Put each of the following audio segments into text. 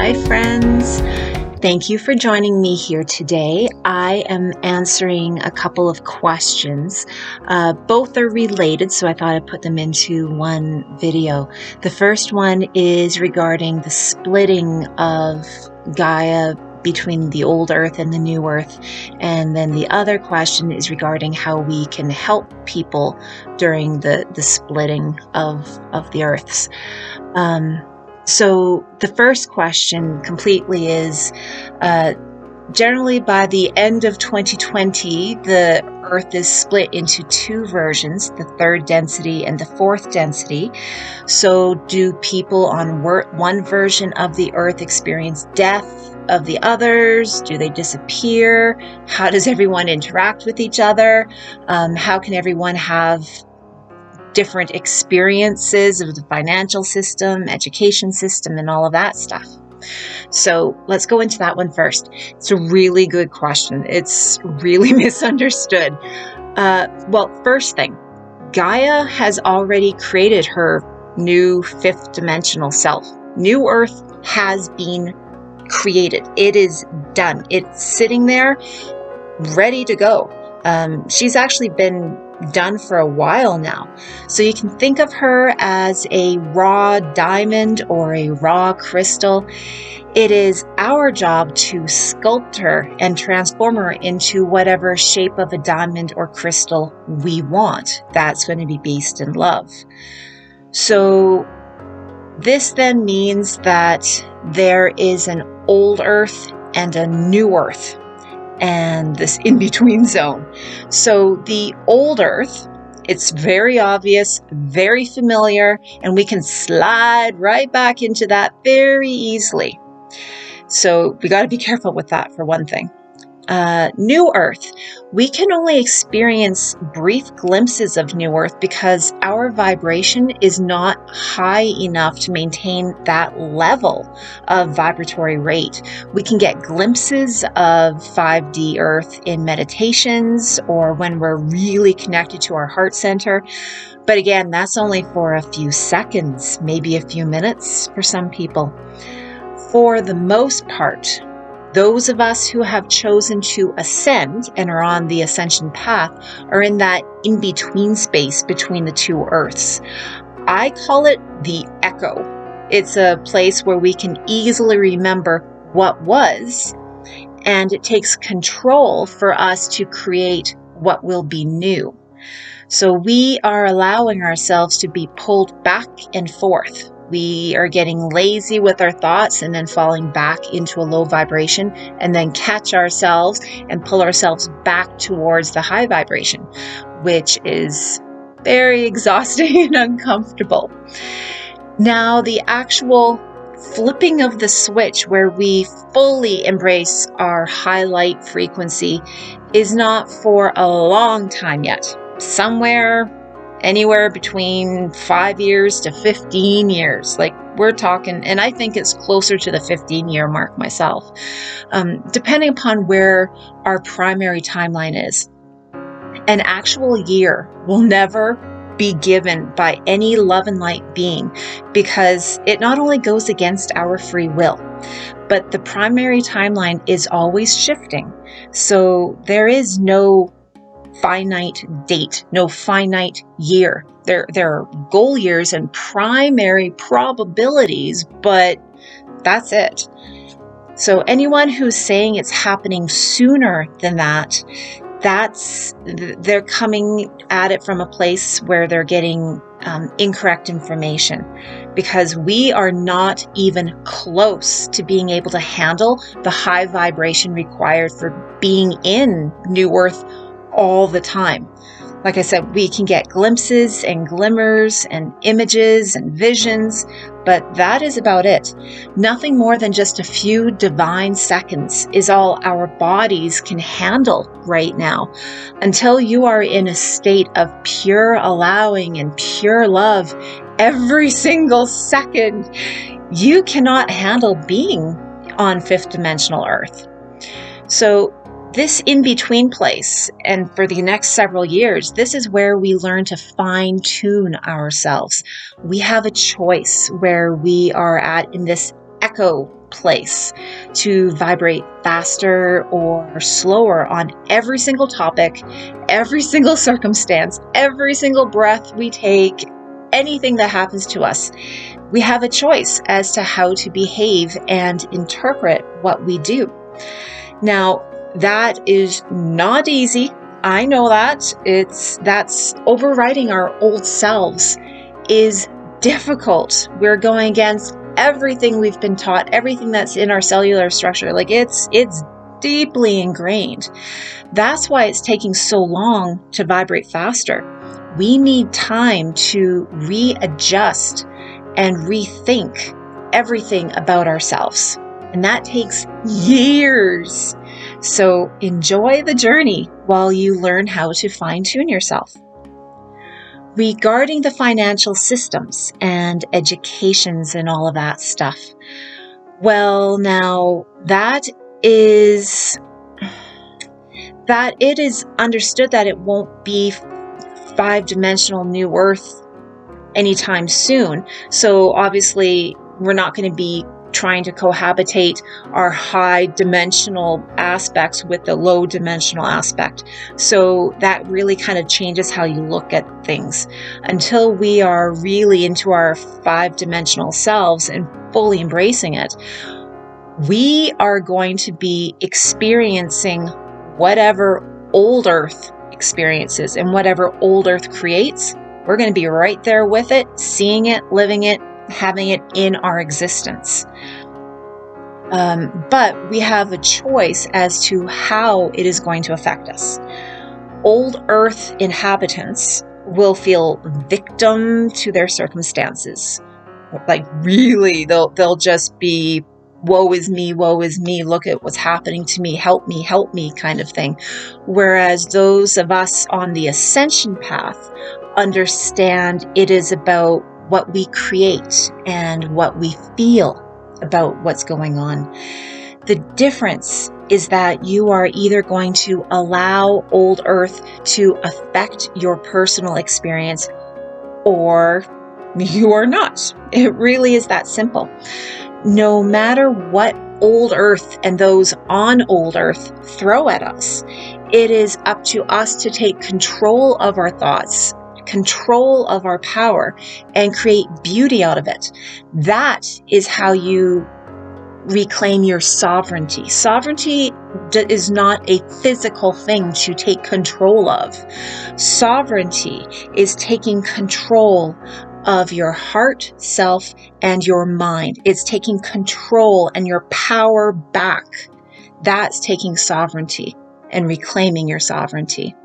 Hi, friends. Thank you for joining me here today. I am answering a couple of questions. Both are related, so I thought I'd put them into one video. The first one is regarding the splitting of Gaia between the old Earth and the new Earth. And then the other question is regarding how we can help people during the splitting of the Earths. So the first question completely is, generally by the end of 2020, the Earth is split into two versions, the third density and the fourth density. So do people on one version of the Earth experience death of the others? Do they disappear? How does everyone interact with each other? How can everyone have different experiences of the financial system, education system, and all of that stuff? So let's go into that one first. It's a really good question. It's really misunderstood. Well, first thing, Gaia has already created her new fifth dimensional self. New Earth has been created. It is done. It's sitting there ready to go. She's actually been done for a while now. So you can think of her as a raw diamond or a raw crystal. It is our job to sculpt her and transform her into whatever shape of a diamond or crystal we want. That's going to be based in love. So this then means that there is an old Earth and a new Earth, and this in-between zone. So the old Earth, it's very obvious, very familiar, and we can slide right back into that very easily. So we got to be careful with that, for one thing. New Earth, we can only experience brief glimpses of New Earth because our vibration is not high enough to maintain that level of vibratory rate. We can get glimpses of 5D Earth in meditations or when we're really connected to our heart center. But again, that's only for a few seconds, maybe a few minutes for some people. For the most part, those of us who have chosen to ascend and are on the ascension path are in that in-between space between the two Earths. I call it the echo. It's a place where we can easily remember what was, and it takes control for us to create what will be new. So we are allowing ourselves to be pulled back and forth. We are getting lazy with our thoughts and then falling back into a low vibration and then catch ourselves and pull ourselves back towards the high vibration, which is very exhausting and uncomfortable. Now, the actual flipping of the switch where we fully embrace our highlight frequency is not for a long time yet. Anywhere between 5 years to 15 years. Like we're talking, and I think it's closer to the 15-year mark myself, depending upon where our primary timeline is. An actual year will never be given by any love and light being because it not only goes against our free will, but the primary timeline is always shifting. So there is no finite date, no finite year. There are goal years and primary probabilities, but that's it. So anyone who's saying it's happening sooner than that, they're coming at it from a place where they're getting incorrect information, because we are not even close to being able to handle the high vibration required for being in New Earth all the time. Like I said, we can get glimpses and glimmers and images and visions, but that is about it. Nothing more than just a few divine seconds is all our bodies can handle right now. Until you are in a state of pure allowing and pure love every single second, you cannot handle being on fifth dimensional Earth. So this in-between place, and for the next several years, this is where we learn to fine-tune ourselves. We have a choice where we are at in this echo place to vibrate faster or slower on every single topic, every single circumstance, every single breath we take, anything that happens to us. We have a choice as to how to behave and interpret what we do. Now, that is not easy. I know that. That's overriding our old selves is difficult. We're going against everything we've been taught, everything that's in our cellular structure. Like it's deeply ingrained. That's why it's taking so long to vibrate faster. We need time to readjust and rethink everything about ourselves. And that takes years. So enjoy the journey while you learn how to fine-tune yourself. Regarding the financial systems and educations and all of that stuff, well, now that it is understood that it won't be 5-dimensional new Earth anytime soon. So obviously, we're not going to be trying to cohabitate our high dimensional aspects with the low dimensional aspect. So that really kind of changes how you look at things. Until we are really into our 5-dimensional selves and fully embracing it, we are going to be experiencing whatever old Earth experiences and whatever old Earth creates. We're going to be right there with it, seeing it, living it, having it in our existence. But we have a choice as to how it is going to affect us. Old Earth inhabitants will feel victim to their circumstances. Like really, they'll just be, woe is me, look at what's happening to me, help me kind of thing. Whereas those of us on the Ascension path understand it is about what we create and what we feel about what's going on. The difference is that you are either going to allow old Earth to affect your personal experience or you are not. It really is that simple. No matter what old Earth and those on old Earth throw at us, it is up to us to take control of our thoughts, control of our power, and create beauty out of it. That is how you reclaim your sovereignty. Sovereignty is not a physical thing to take control of. Sovereignty is taking control of your heart, self, and your mind. It's taking control and your power back. That's taking sovereignty and reclaiming your sovereignty.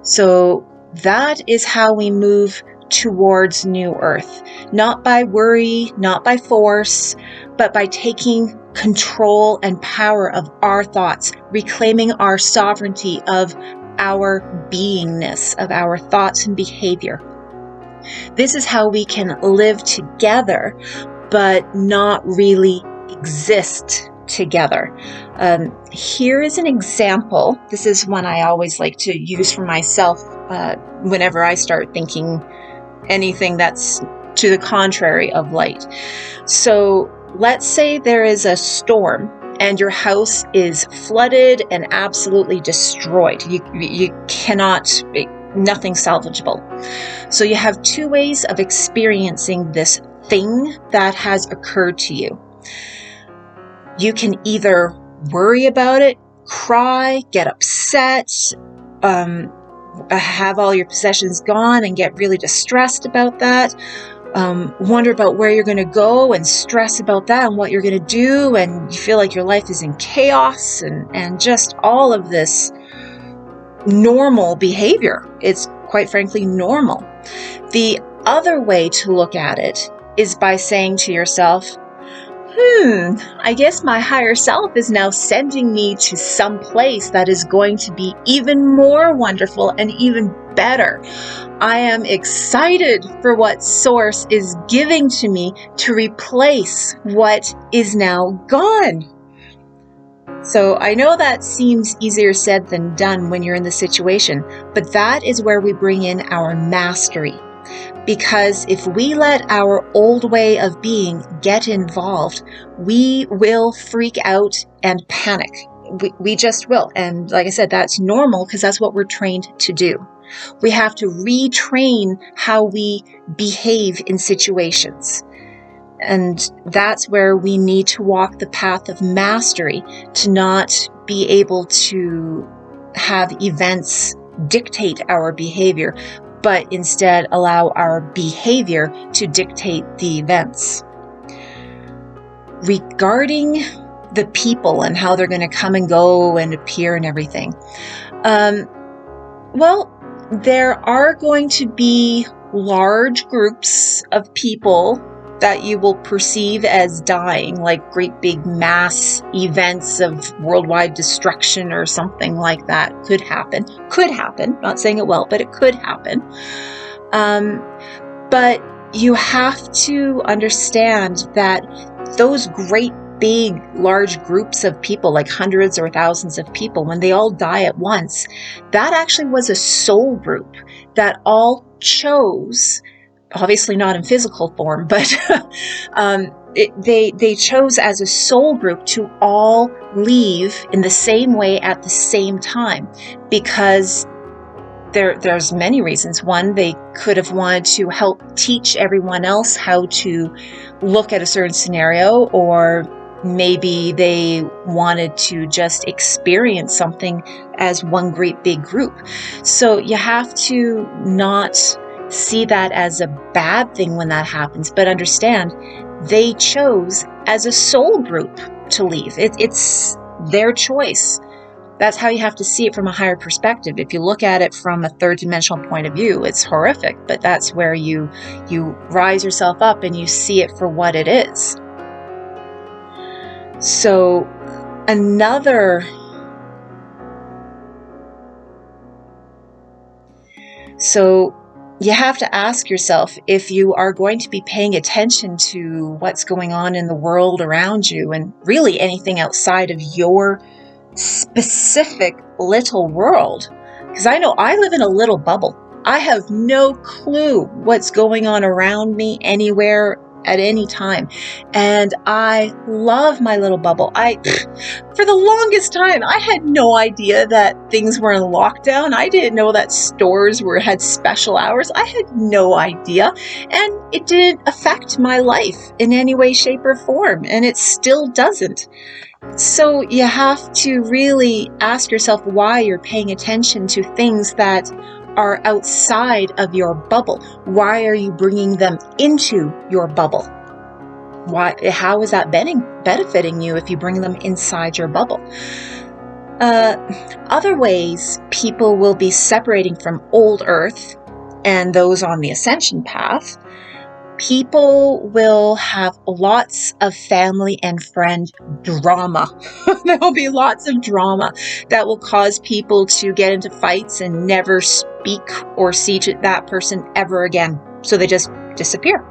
So that is how we move towards New Earth. Not by worry, not by force, but by taking control and power of our thoughts, reclaiming our sovereignty of our beingness, of our thoughts and behavior. This is how we can live together, but not really exist together. Here is an example. This is one I always like to use for myself whenever I start thinking anything that's to the contrary of light. So let's say there is a storm and your house is flooded and absolutely destroyed. You cannot, nothing salvageable. So you have two ways of experiencing this thing that has occurred to you. You can either worry about it, cry, get upset, have all your possessions gone and get really distressed about that, wonder about where you're going to go and stress about that and what you're going to do, and you feel like your life is in chaos and just all of this normal behavior. It's quite frankly normal. The other way to look at it is by saying to yourself, I guess my higher self is now sending me to some place that is going to be even more wonderful and even better. I am excited for what Source is giving to me to replace what is now gone. So I know that seems easier said than done when you're in the situation, but that is where we bring in our mastery. Because if we let our old way of being get involved, we will freak out and panic. We just will. And like I said, that's normal because that's what we're trained to do. We have to retrain how we behave in situations. And that's where we need to walk the path of mastery, to not be able to have events dictate our behavior, but instead allow our behavior to dictate the events. Regarding the people and how they're going to come and go and appear and everything, well, there are going to be large groups of people that you will perceive as dying, like great big mass events of worldwide destruction or something like that. Could happen. Not saying it will, but it could happen. But you have to understand that those great big large groups of people, like hundreds or thousands of people, when they all die at once, that actually was a soul group that all chose, obviously not in physical form, but they chose as a soul group to all leave in the same way at the same time, because there's many reasons. One, they could have wanted to help teach everyone else how to look at a certain scenario, or maybe they wanted to just experience something as one great big group. So you have to not see that as a bad thing when that happens, but understand they chose as a soul group to leave. It's their choice. That's how you have to see it from a higher perspective. If you look at it from a third dimensional point of view, it's horrific, but that's where you rise yourself up and you see it for what it is. So you have to ask yourself if you are going to be paying attention to what's going on in the world around you, and really anything outside of your specific little world. Because I know I live in a little bubble. I have no clue what's going on around me anywhere at any time. And I love my little bubble. For the longest time, I had no idea that things were in lockdown. I didn't know that stores had special hours. I had no idea. And it didn't affect my life in any way, shape, or form. And it still doesn't. So you have to really ask yourself why you're paying attention to things that are outside of your bubble. Why are you bringing them into your bubble? How is that benefiting you if you bring them inside your bubble? Other ways people will be separating from old Earth and those on the Ascension path. People will have lots of family and friend drama. There will be lots of drama that will cause people to get into fights and never speak or see that person ever again. So they just disappear.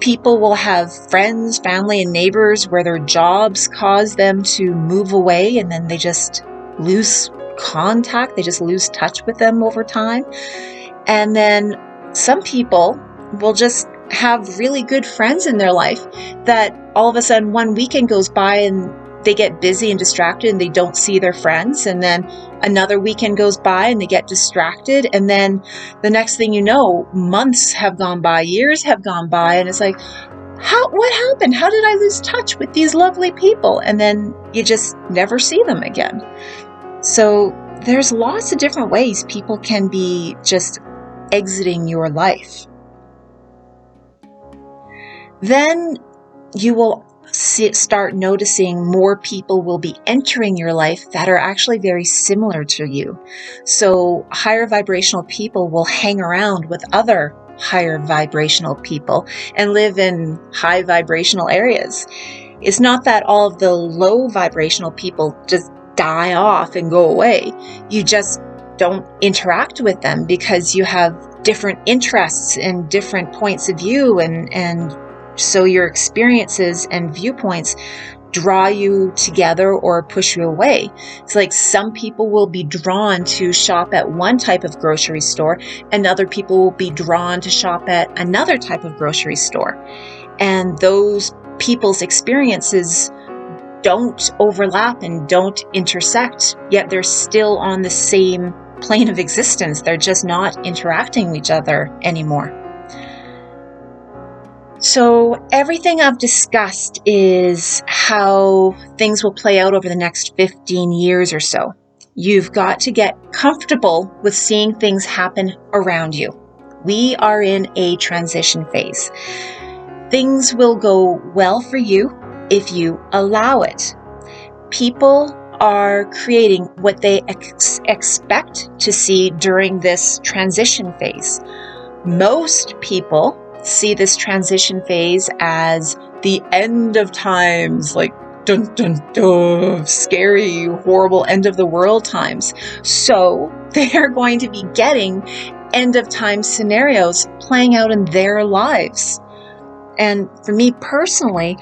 People will have friends, family, and neighbors where their jobs cause them to move away, and then they just lose contact. They just lose touch with them over time. And then some people will just have really good friends in their life that all of a sudden one weekend goes by and they get busy and distracted and they don't see their friends. And then another weekend goes by and they get distracted. And then the next thing you know, months have gone by, years have gone by. And it's like, what happened? How did I lose touch with these lovely people? And then you just never see them again. So there's lots of different ways people can be just exiting your life. Then you will start noticing more people will be entering your life that are actually very similar to you. So higher vibrational people will hang around with other higher vibrational people and live in high vibrational areas. It's not that all of the low vibrational people just die off and go away. You just don't interact with them because you have different interests and different points of view, and so your experiences and viewpoints draw you together or push you away. It's like some people will be drawn to shop at one type of grocery store, and other people will be drawn to shop at another type of grocery store. And those people's experiences don't overlap and don't intersect, yet they're still on the same plane of existence. They're just not interacting with each other anymore. So everything I've discussed is how things will play out over the next 15 years or so. You've got to get comfortable with seeing things happen around you. We are in a transition phase. Things will go well for you if you allow it. People are creating what they expect to see during this transition phase. Most people see this transition phase as the end of times, like dun dun dun, scary, horrible end of the world times. So they are going to be getting end of time scenarios playing out in their lives. And for me personally,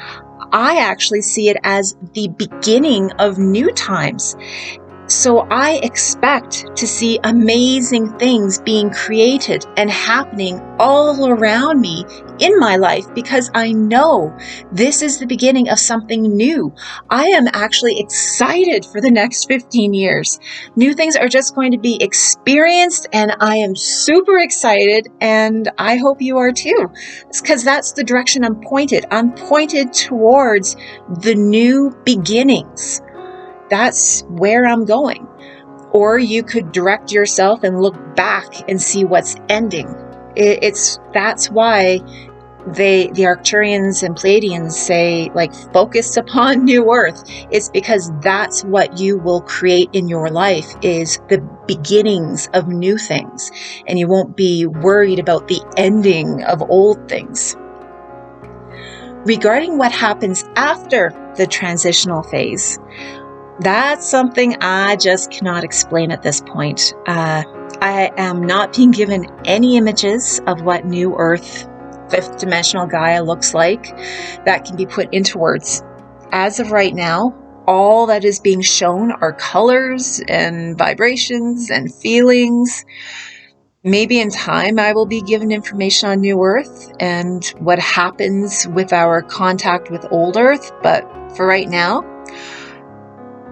I actually see it as the beginning of new times. So I expect to see amazing things being created and happening all around me in my life, because I know this is the beginning of something new. I am actually excited for the next 15 years. New things are just going to be experienced, and I am super excited, and I hope you are too. It's because that's the direction I'm pointed. I'm pointed towards the new beginnings. That's where I'm going. Or you could direct yourself and look back and see what's ending. That's why the Arcturians and Pleiadians say, like, focus upon new earth. It's because that's what you will create in your life, is the beginnings of new things. And you won't be worried about the ending of old things. Regarding what happens after the transitional phase, that's something I just cannot explain at this point. I am not being given any images of what New Earth, fifth dimensional Gaia looks like that can be put into words. As of right now, all that is being shown are colors and vibrations and feelings. Maybe in time I will be given information on New Earth and what happens with our contact with Old Earth, but for right now,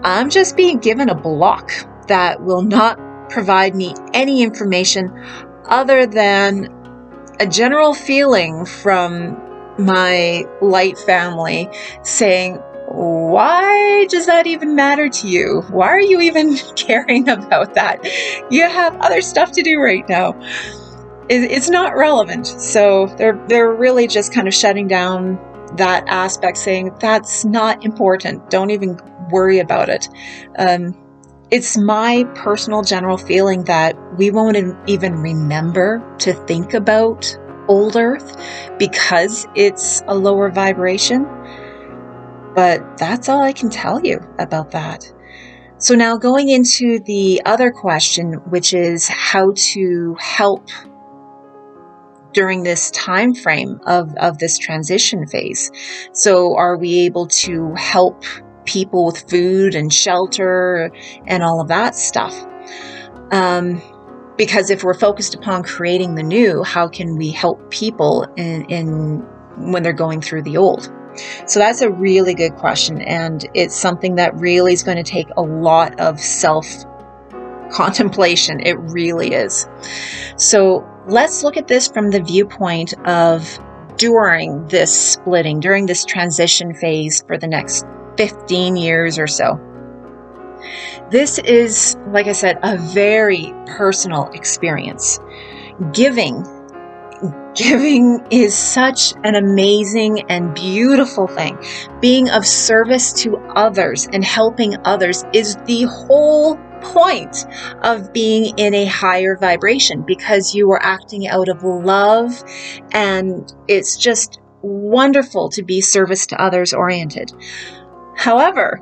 I'm just being given a block that will not provide me any information other than a general feeling from my light family saying, why does that even matter to you? Why are you even caring about that? You have other stuff to do right now. It's not relevant. So they're really just kind of shutting down that aspect, saying that's not important. Don't even worry about it. It's my personal general feeling that we won't even remember to think about Old Earth because it's a lower vibration. But that's all I can tell you about that. So now going into the other question, which is how to help during this time frame of this transition phase. So are we able to help people with food and shelter and all of that stuff? Because if we're focused upon creating the new, how can we help people in when they're going through the old? So that's a really good question, and it's something that really is going to take a lot of self-contemplation. It really is. So let's look at this from the viewpoint of during this splitting, during this transition phase for the next 15 years or so. This is, like I said, a very personal experience. Giving is such an amazing and beautiful thing. Being of service to others and helping others is the whole point of being in a higher vibration, because you are acting out of love, and it's just wonderful to be service to others oriented. However,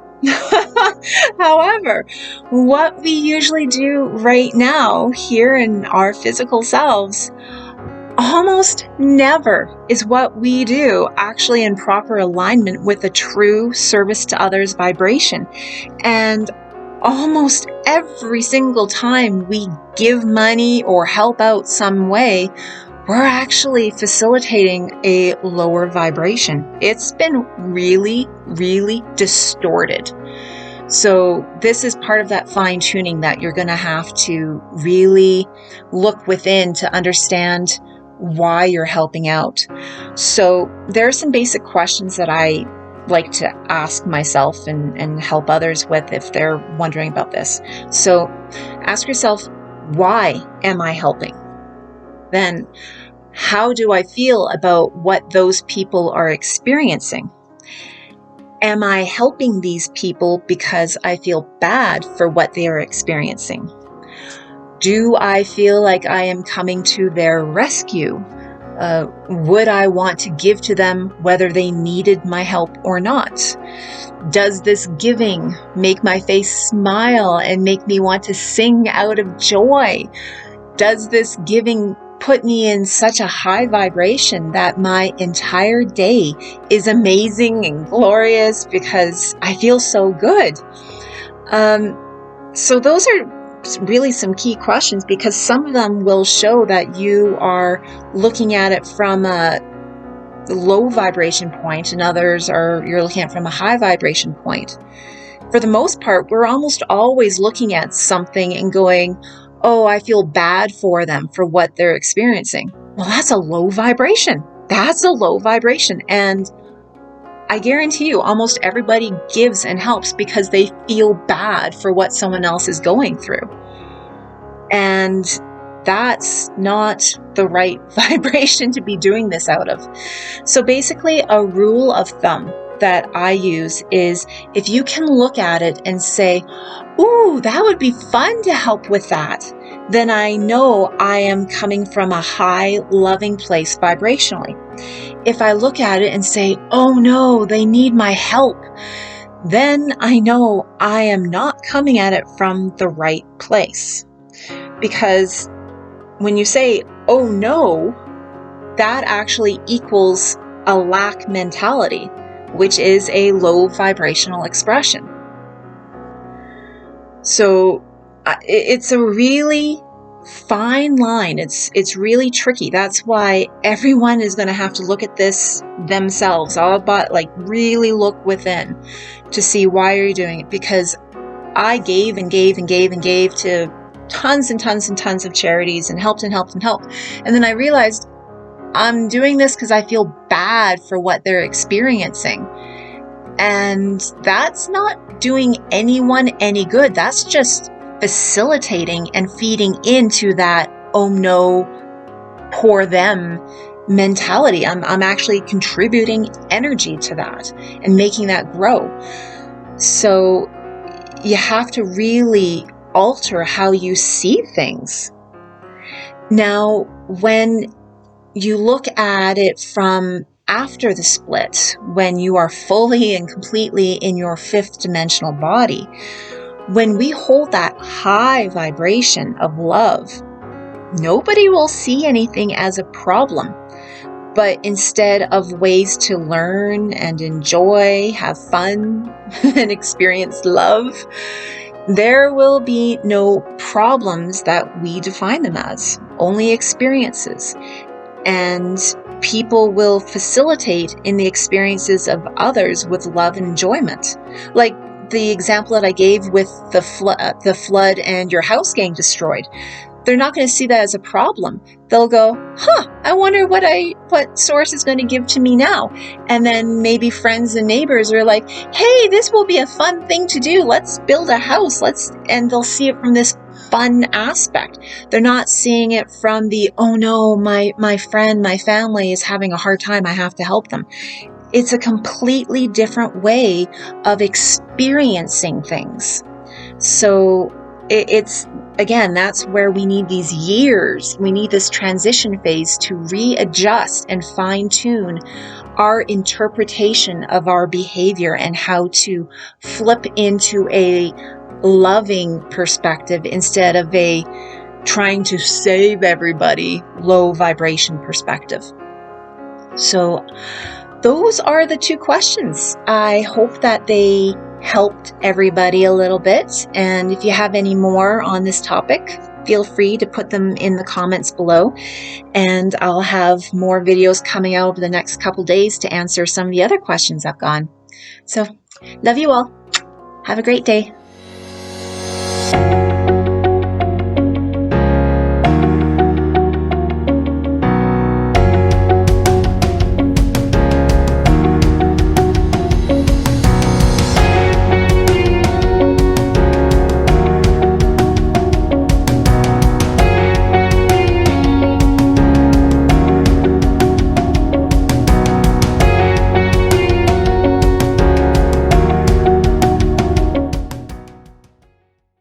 what we usually do right now here in our physical selves, almost never is what we do actually in proper alignment with a true service to others vibration. And almost every single time we give money or help out some way, we're actually facilitating a lower vibration. It's been really, really distorted. So this is part of that fine tuning that you're going to have to really look within to understand why you're helping out. So there are some basic questions that I like to ask myself and help others with if they're wondering about this. So ask yourself, why am I helping? Then, how do I feel about what those people are experiencing? Am I helping these people because I feel bad for what they are experiencing? Do I feel like I am coming to their rescue? Would I want to give to them whether they needed my help or not? Does this giving make my face smile and make me want to sing out of joy? Does this giving put me in such a high vibration that my entire day is amazing and glorious because I feel so good? So those are really some key questions, because some of them will show that you are looking at it from a low vibration point, and others are you're looking at it from a high vibration point. For the most part, we're almost always looking at something and going, oh, I feel bad for them for what they're experiencing. Well, that's a low vibration. That's a low vibration. And I guarantee you, almost everybody gives and helps because they feel bad for what someone else is going through. And that's not the right vibration to be doing this out of. So basically, a rule of thumb that I use is, if you can look at it and say, ooh, that would be fun to help with that, then I know I am coming from a high, loving place vibrationally. If I look at it and say, oh no, they need my help, then I know I am not coming at it from the right place. Because when you say, oh no, that actually equals a lack mentality, which is a low vibrational expression. So it's a really fine line. It's really tricky. That's why everyone is going to have to look at this themselves. All about, like, really look within to see why are you doing it. Because I gave and gave and gave and gave to tons and tons and tons of charities and helped and helped and helped. And then I realized I'm doing this because I feel bad for what they're experiencing. And that's not doing anyone any good. That's just facilitating and feeding into that, oh no, poor them mentality. I'm actually contributing energy to that and making that grow. So you have to really alter how you see things. Now, when you look at it from after the split, when you are fully and completely in your fifth dimensional body, when we hold that high vibration of love, nobody will see anything as a problem, but instead of ways to learn and enjoy, have fun, and experience love, there will be no problems that we define them as, only experiences. And people will facilitate in the experiences of others with love and enjoyment. Like the example that I gave with the flood and your house getting destroyed. They're not going to see that as a problem. They'll go, I wonder what source is going to give to me now. And then maybe friends and neighbors are like, hey, this will be a fun thing to do. Let's build a house. And they'll see it from this fun aspect. They're not seeing it from the, oh no, my friend, my family is having a hard time. I have to help them. It's a completely different way of experiencing things. So it's, again, that's where we need these years. We need this transition phase to readjust and fine tune our interpretation of our behavior and how to flip into a loving perspective instead of a trying to save everybody low vibration perspective. So those are the 2 questions. I hope that they helped everybody a little bit. And if you have any more on this topic, feel free to put them in the comments below. And I'll have more videos coming out over the next couple days to answer some of the other questions I've gotten. So, love you all. Have a great day.